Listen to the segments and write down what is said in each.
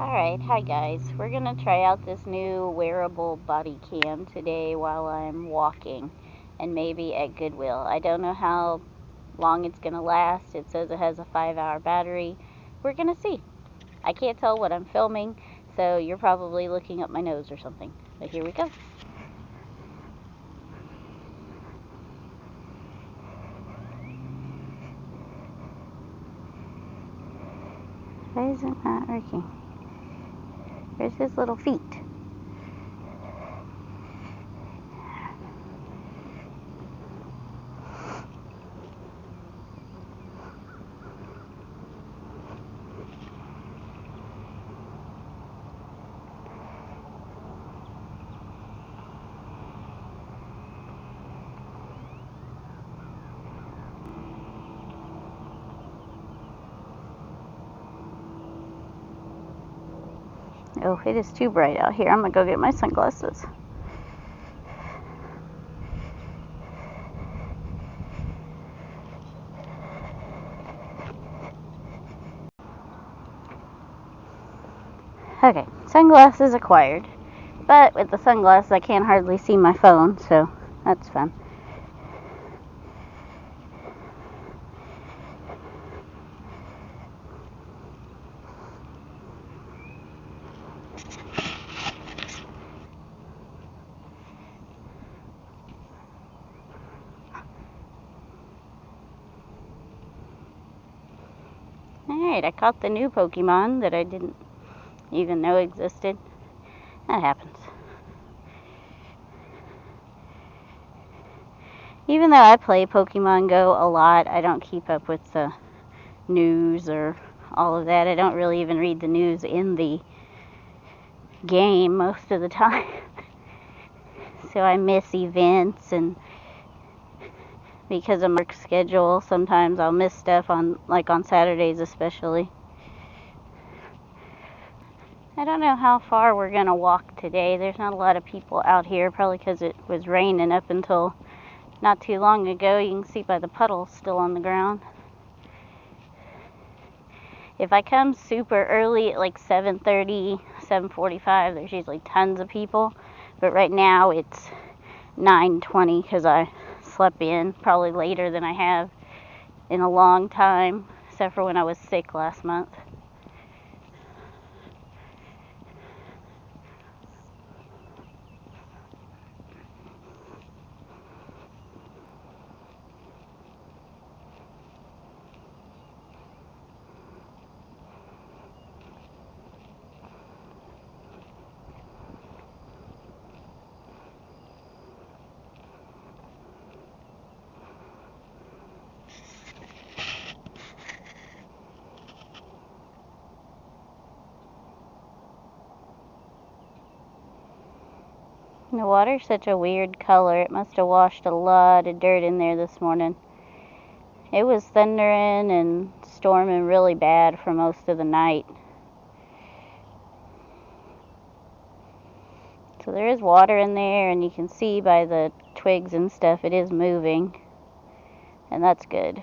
Alright, hi guys. We're gonna try out this new wearable body cam today while I'm walking and maybe at Goodwill. I don't know how long it's gonna last. It says it has a 5-hour battery. We're gonna see. I can't tell what I'm filming, so you're probably looking up my nose or something. But here we go. Why is it not working? There's his little feet. Oh, it is too bright out here. I'm gonna go get my sunglasses. Okay, sunglasses acquired. But with the sunglasses, I can't hardly see my phone, so that's fun. Alright, I caught the new Pokemon that I didn't even know existed. That happens. Even though I play Pokemon Go a lot, I don't keep up with the news or all of that. I don't really even read the news in the game most of the time. So I miss events, and because of my work schedule, sometimes I'll miss stuff on Saturdays especially. I don't know how far we're gonna walk today. There's not a lot of people out here, probably because it was raining up until not too long ago. You can see by the puddles still on the ground. If I come super early at like 7:30, 7:45, there's usually tons of people. But right now it's 9:20 because I slept in probably later than I have in a long time, except for when I was sick last month. The water's such a weird color. It must have washed a lot of dirt in there this morning. It was thundering and storming really bad for most of the night. So there is water in there, and you can see by the twigs and stuff it is moving, and that's good.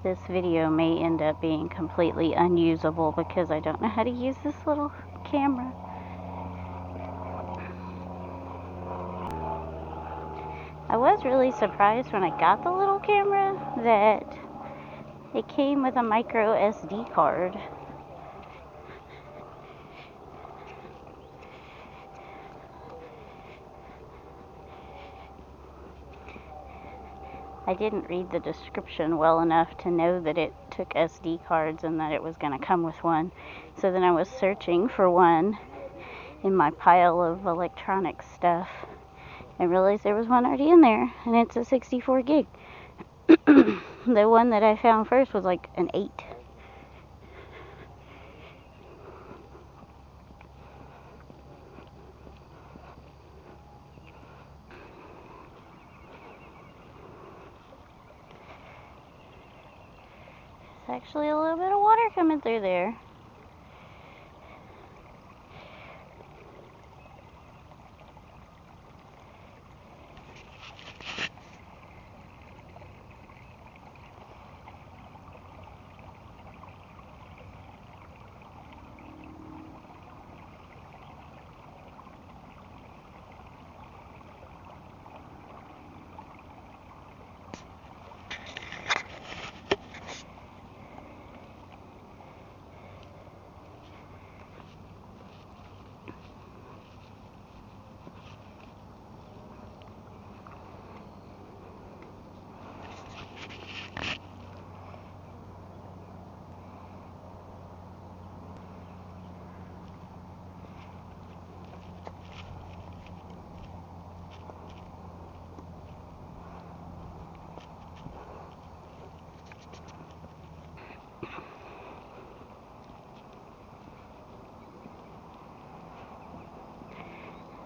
This video may end up being completely unusable because I don't know how to use this little camera. I was really surprised when I got the little camera that it came with a micro SD card. I didn't read the description well enough to know that it took SD cards and that it was going to come with one. So then I was searching for one, in my pile of electronic stuff and realized there was one already in there, and it's a 64 gig. The one that I found first was like an 8. There's actually a little bit of water coming through there.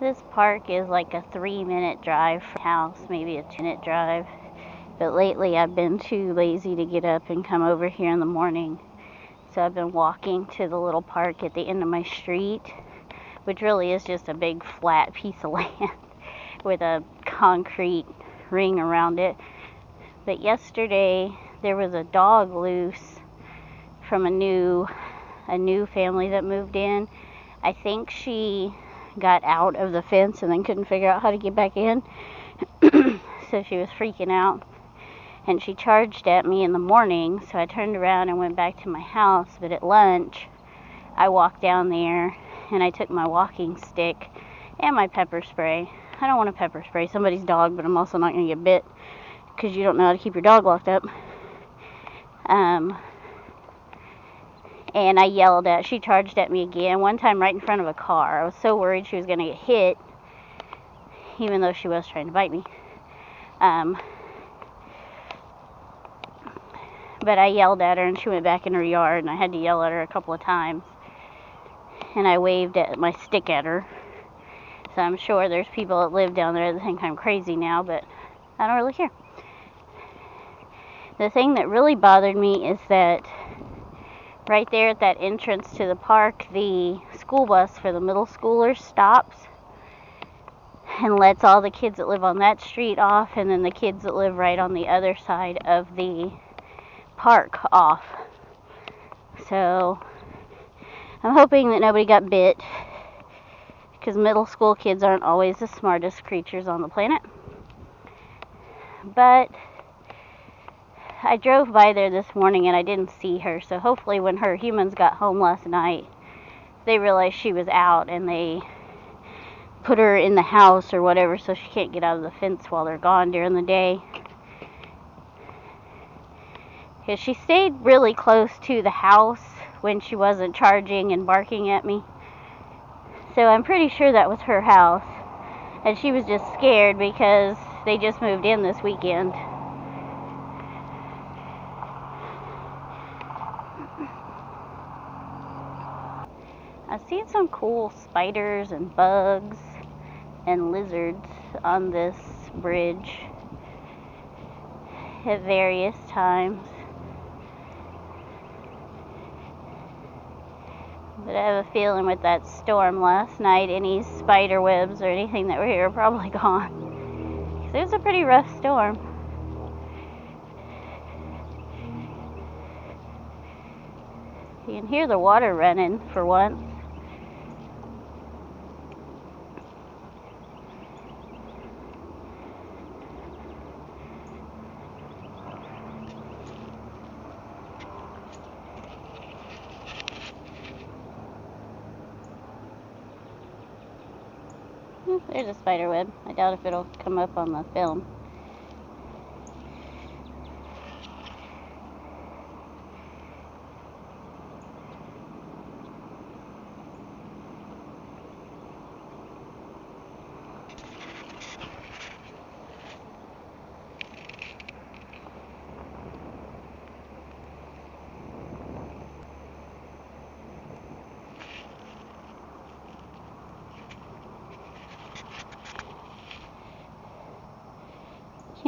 This park is like a 3-minute drive from the house, maybe a 2-minute drive. But lately I've been too lazy to get up and come over here in the morning. So I've been walking to the little park at the end of my street, which really is just a big flat piece of land with a concrete ring around it. But yesterday there was a dog loose from a new family that moved in. I think she got out of the fence and then couldn't figure out how to get back in. So she was freaking out, and she charged at me in the morning. So I turned around and went back to my house, but at lunch I walked down there and I took my walking stick and my pepper spray. I don't want to pepper spray somebody's dog, but I'm also not going to get bit because you don't know how to keep your dog locked up. And I yelled at, she charged at me again, one time right in front of a car. I was so worried she was going to get hit, even though she was trying to bite me. But I yelled at her, and she went back in her yard, and I had to yell at her a couple of times. And I waved at my stick at her. So I'm sure there's people that live down there that think I'm crazy now, but I don't really care. The thing that really bothered me is that right there at that entrance to the park, the school bus for the middle schoolers stops and lets all the kids that live on that street off, and then the kids that live right on the other side of the park off. So I'm hoping that nobody got bit, because middle school kids aren't always the smartest creatures on the planet. But I drove by there this morning and I didn't see her, so hopefully when her humans got home last night, they realized she was out and they put her in the house or whatever so she can't get out of the fence while they're gone during the day. Because she stayed really close to the house when she wasn't charging and barking at me. So I'm pretty sure that was her house. And she was just scared because they just moved in this weekend. I've seen some cool spiders and bugs and lizards on this bridge at various times. But I have a feeling with that storm last night, any spider webs or anything that were here are probably gone. 'Cause it was a pretty rough storm. You can hear the water running for once. There's a spider web. I doubt if it'll come up on the film.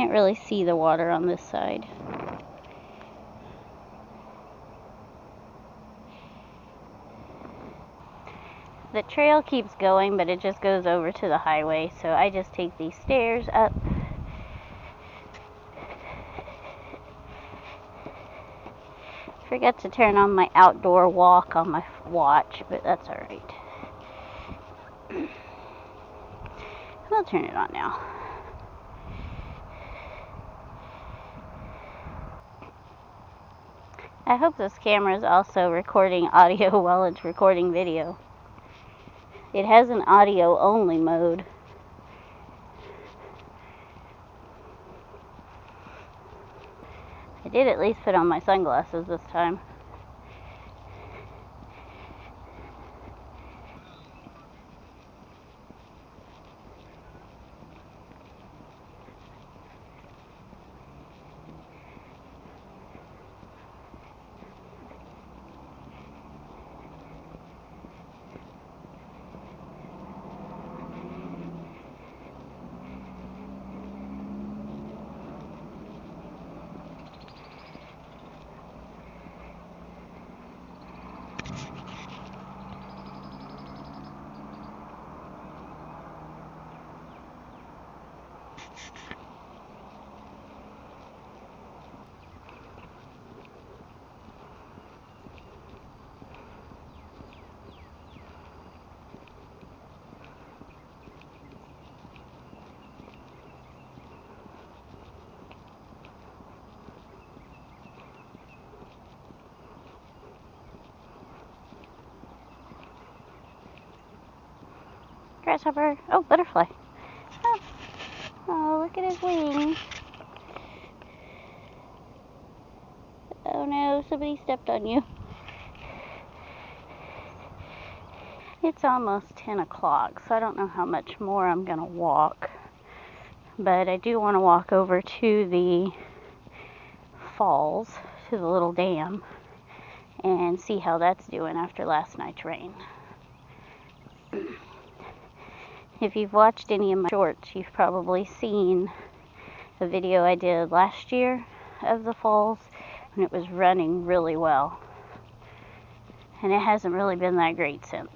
Can't really see the water on this side. The trail keeps going, but it just goes over to the highway, so I just take these stairs up. Forgot to turn on my outdoor walk on my watch, but that's alright. I'll turn it on now. I hope this camera is also recording audio while it's recording video. It has an audio only mode. I did at least put on my sunglasses this time. Grasshopper. Oh, butterfly. Oh, look at his wings. Oh no, somebody stepped on you. It's almost 10 o'clock, so I don't know how much more I'm going to walk. But I do want to walk over to the falls, to the little dam, and see how that's doing after last night's rain. If you've watched any of my shorts, you've probably seen the video I did last year of the falls when it was running really well. And it hasn't really been that great since.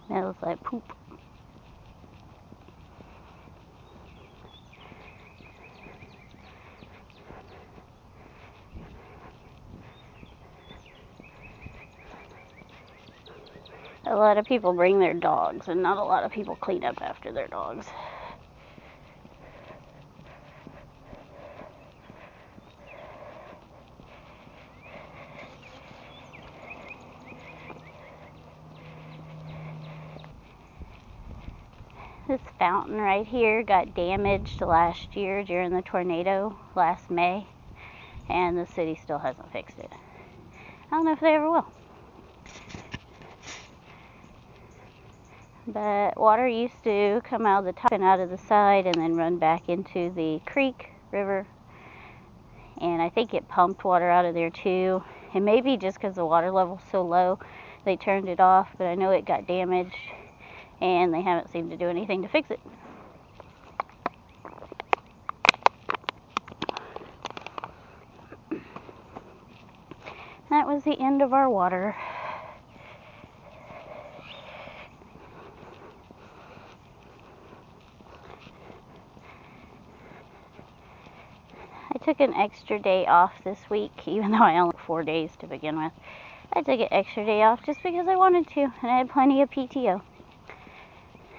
Smells like poop. A lot of people bring their dogs, and not a lot of people clean up after their dogs. This fountain right here got damaged last year during the tornado last May, and the city still hasn't fixed it. I don't know if they ever will. But water used to come out of the top and out of the side and then run back into the creek, river. And I think it pumped water out of there too. And maybe just because the water level's so low, they turned it off. But I know it got damaged, and they haven't seemed to do anything to fix it. That was the end of our water. I took an extra day off this week, even though I only had 4 days to begin with. I took an extra day off just because I wanted to, and I had plenty of PTO.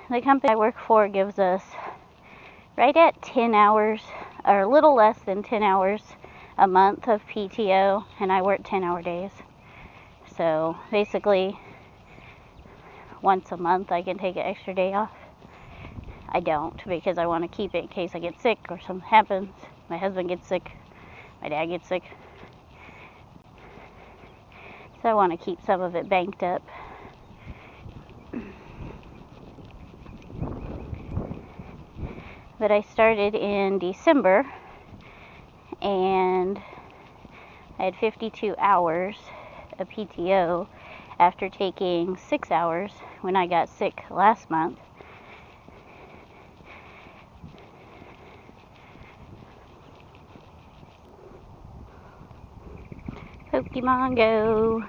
The company I work for gives us right at 10 hours, or a little less than 10 hours a month of PTO, and I work 10-hour days. So basically, once a month I can take an extra day off. I don't, because I want to keep it in case I get sick or something happens. My husband gets sick, my dad gets sick. So I want to keep some of it banked up. but I started in December, and I had 52 hours of PTO after taking 6 hours when I got sick last month. Pokemon Go.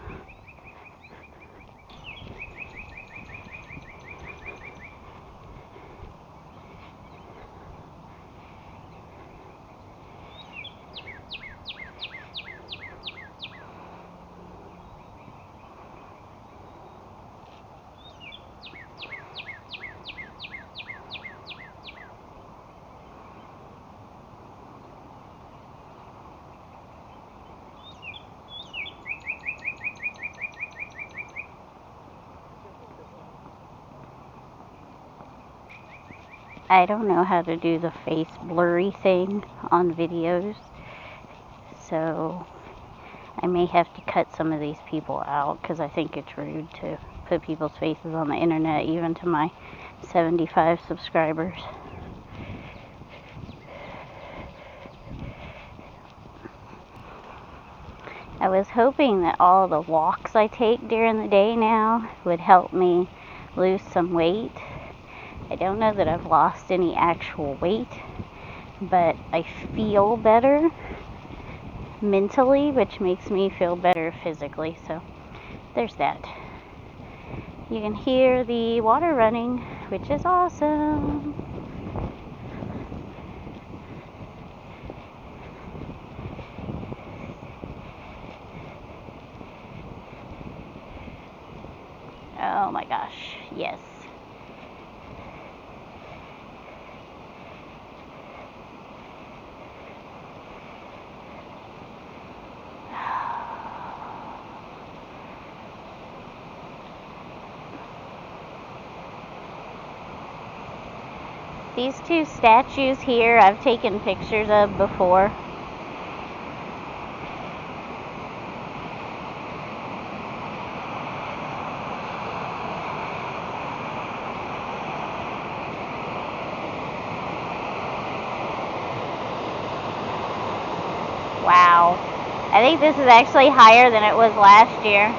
I don't know how to do the face blurry thing on videos, so I may have to cut some of these people out because I think it's rude to put people's faces on the internet, even to my 75 subscribers. I was hoping that all the walks I take during the day now would help me lose some weight. I don't know that I've lost any actual weight, but I feel better mentally, which makes me feel better physically. So there's that. You can hear the water running, which is awesome. Oh my gosh, yes. These two statues here I've taken pictures of before. Wow. I think this is actually higher than it was last year.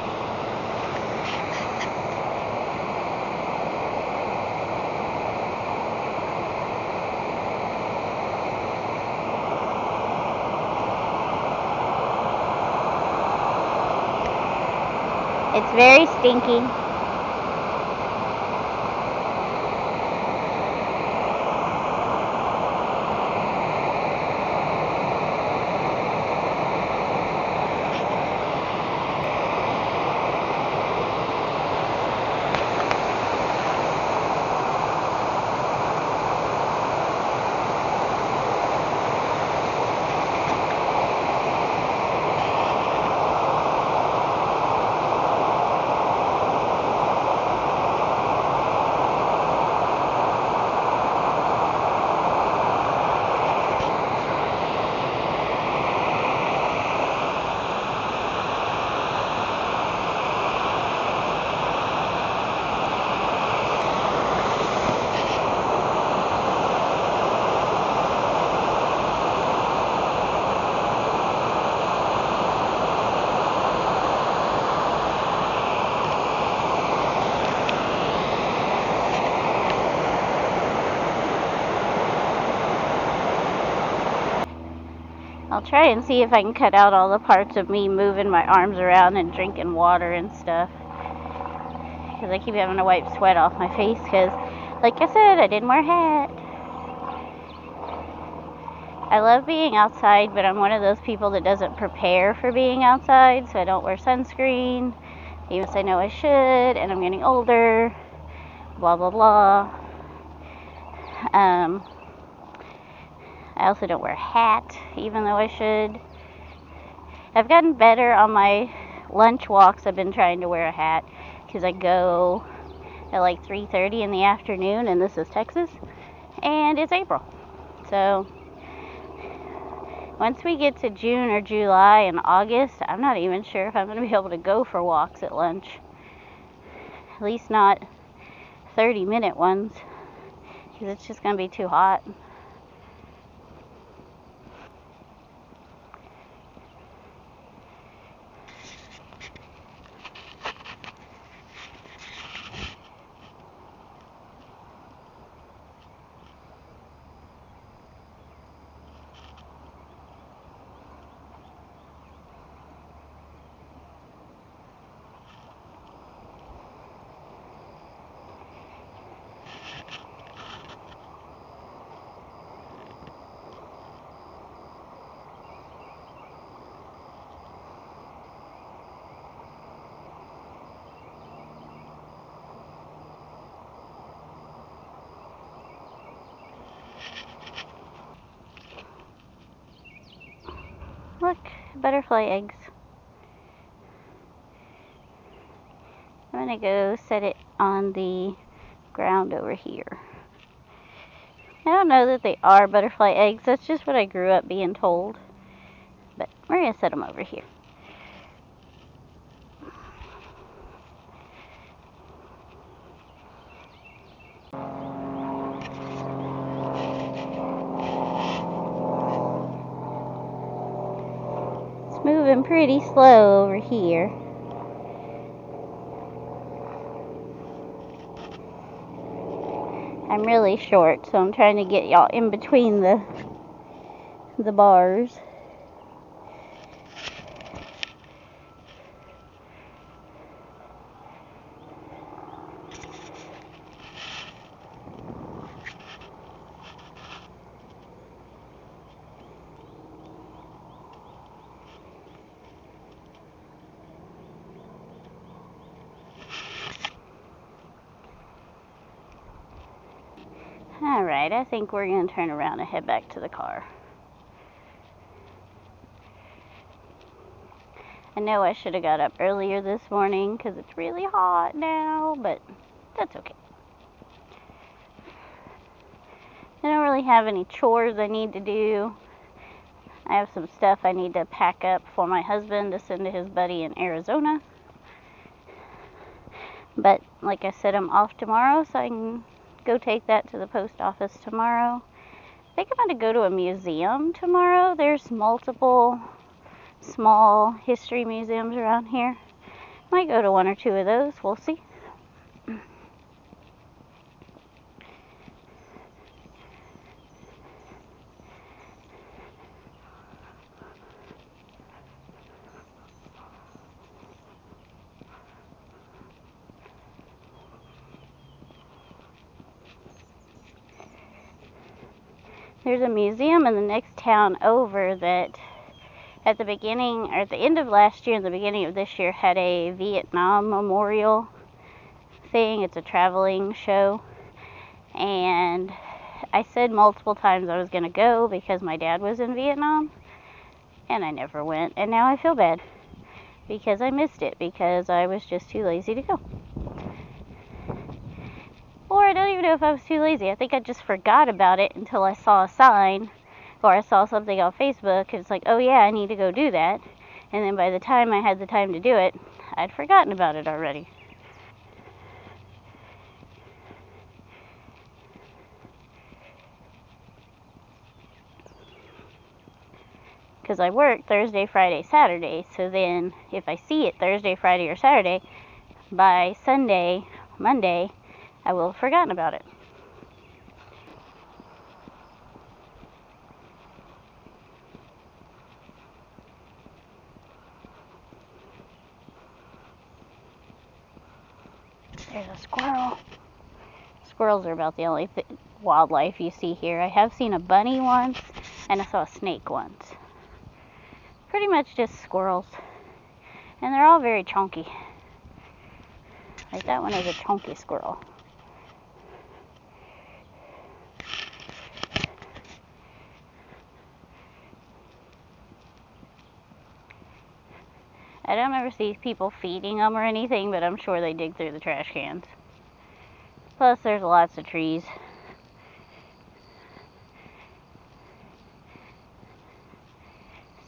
It's very stinky. I'll try and see if I can cut out all the parts of me moving my arms around and drinking water and stuff. Because I keep having to wipe sweat off my face because, like I said, I didn't wear a hat. I love being outside, but I'm one of those people that doesn't prepare for being outside, so I don't wear sunscreen, even though I know I should, and I'm getting older, blah, blah, blah. I also don't wear a hat, even though I should. I've gotten better on my lunch walks. I've been trying to wear a hat because I go at like 3:30 in the afternoon, and this is Texas, and it's April. So once we get to June or July and August, I'm not even sure if I'm going to be able to go for walks at lunch. At least not 30-minute ones, because it's just going to be too hot. butterfly eggs. I'm going to go set it on the ground over here. I don't know that they are butterfly eggs. That's just what I grew up being told. But we're going to set them over here. It's moving pretty slow over here. I'm really short, so I'm trying to get y'all in between the bars. Alright, I think we're going to turn around and head back to the car. I know I should have got up earlier this morning because it's really hot now, but that's okay. I don't really have any chores I need to do. I have some stuff I need to pack up for my husband to send to his buddy in Arizona. But like I said, I'm off tomorrow, so I can go take that to the post office tomorrow. I think I'm going to go to a museum tomorrow. There's multiple small history museums around here. Might go to one or two of those. We'll see. There's a museum in the next town over that at the beginning, or at the end of last year and the beginning of this year, had a Vietnam memorial thing. It's a traveling show. And I said multiple times I was going to go because my dad was in Vietnam. And I never went. And now I feel bad because I missed it because I was just too lazy to go. Or I don't even know if I was too lazy. I think I just forgot about it until I saw a sign or I saw something on Facebook and it's like, oh yeah, I need to go do that. And then by the time I had the time to do it, I'd forgotten about it already. Because I work Thursday, Friday, Saturday. So then if I see it Thursday, Friday, or Saturday, by Sunday, Monday, I will have forgotten about it. There's a squirrel. Squirrels are about the only wildlife you see here. I have seen a bunny once, and I saw a snake once. Pretty much just squirrels. And they're all very chunky. Like that one is a chunky squirrel. I don't ever see people feeding them or anything, but I'm sure they dig through the trash cans. Plus, there's lots of trees.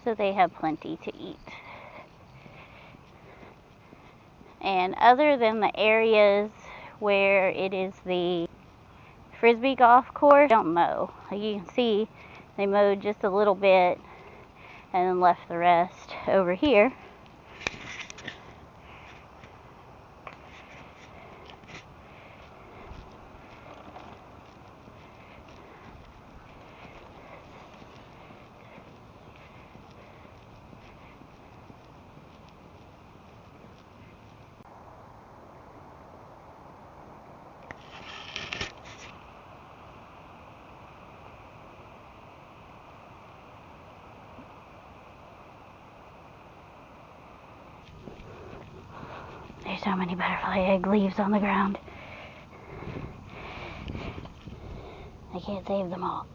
So they have plenty to eat. And other than the areas where it is the frisbee golf course, they don't mow. Like you can see, they mowed just a little bit and then left the rest over here. There's so many butterfly egg leaves on the ground. I can't save them all.